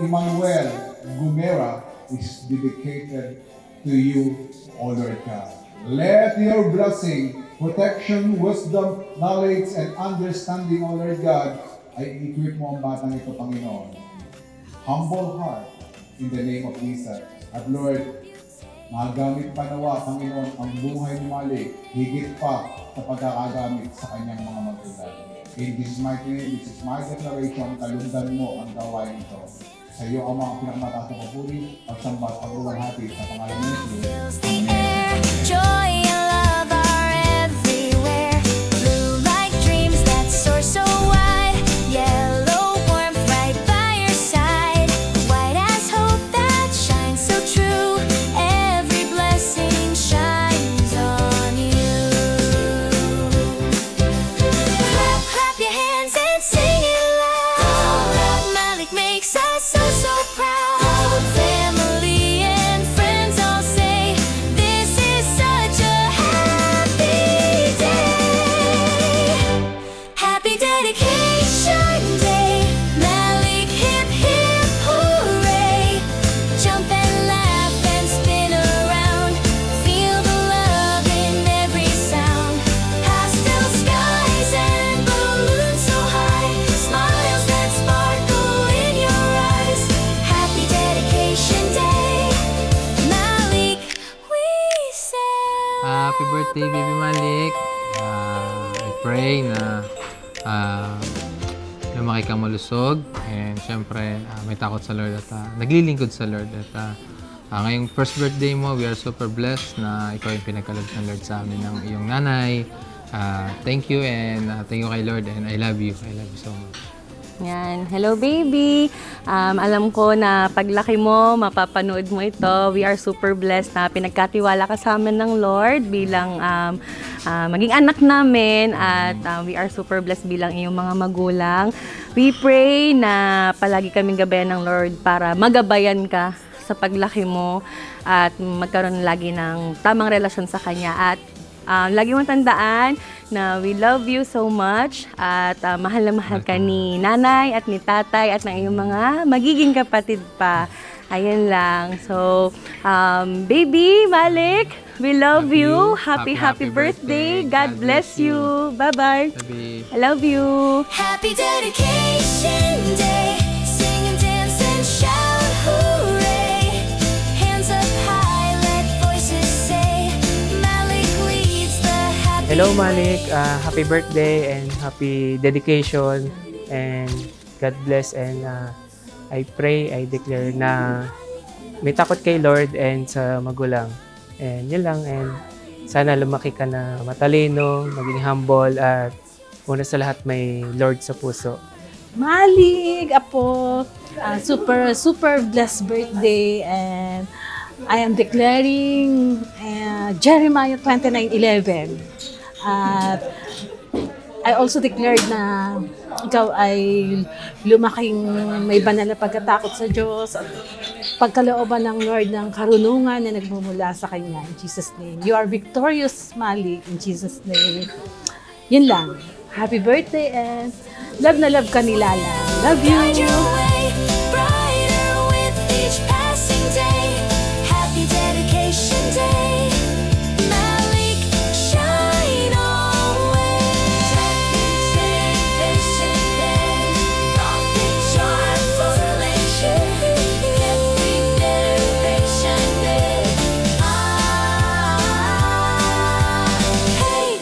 Emmanuel Gumera is dedicated to you, O Lord God. Let your blessing, protection, wisdom, knowledge, and understanding, O Lord God, ay equip mo ang batang ito, Panginoon. Humble heart in the name of Jesus. At Lord, magamit pa nawa, Panginoon, ang buhay ni Malik, higit pa sa pagkakagamit sa kanyang mga magulang. In this mighty name, this is my declaration, kalundan mo ang gawain ito. Sa iyo ang mga pinakamataas na papuri, pagsamba at pagluwalhati sa pangalan ni Jesus. Amen. Joy and love are everywhere. Blue like dreams that soar so wide. Yellow warmth right by your side. White as hope that shines so true. Every blessing shines on you. Clap, clap your hands and sing it loud. Malik makes us so proud. Family and friends all say this is such a happy day. Happy dedication day. Malik hip hip hooray. Jump and laugh and spin around. Feel the love in every sound. Pastel skies and balloons so high. Smiles that sparkle in your eyes. Happy dedication day. Malik, we say. Happy birthday, baby Malik. I pray na lumaki kang malusog. And syempre, may takot sa Lord at naglilingkod sa Lord. At ngayong first birthday mo, we are super blessed na ikaw yung pinagkaloob ng Lord sa amin ng iyong nanay. Thank you and thank you kay Lord and I love you. I love you so much. Yan. Hello, baby. Alam ko na paglaki mo, mapapanood mo ito. We are super blessed na pinagkatiwala ka sa amin ng Lord bilang maging anak namin at we are super blessed bilang iyong mga magulang. We pray na palagi kaming gabayan ng Lord para magabayan ka sa paglaki mo at magkaroon lagi ng tamang relasyon sa Kanya. At lagi mong tandaan na we love you so much at mahal na mahal ka ni nanay at ni tatay at ng iyong mga magiging kapatid pa. Ayan lang. So, baby Malik, we love you. Happy birthday. God bless you. Bye-bye. I love you. Happy dedication day. Sing and dance and shout hooray. Hands up high, let voices say Malik leads the happy Hello Malik, way. happy birthday and happy dedication and God bless and I pray, I declare na may takot kay Lord and sa magulang. And yun lang and sana lumaki ka na matalino, maging humble at una sa lahat may Lord sa puso. Malik, Apo, super blessed birthday and I am declaring Jeremiah 29:11. At I also declared na ikaw ay lumaking may banal na pagkatakot sa Diyos at pagkalooban ng Lord ng karunungan na nagmumula sa Kanya. In Jesus' name. You are victorious, Malik. In Jesus' name. Yun lang. Happy birthday and love na love ka ni Lala. Love Guide you! your way, brighter with each passing day. Happy dedication day. Malik, shine always. Happy dedication day. Nothing short revelation. Happy dedication day. Hey.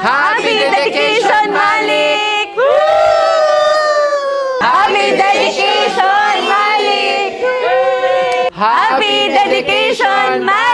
Happy dedication, Malik! Happy dedication, Malik! Happy dedication, Malik!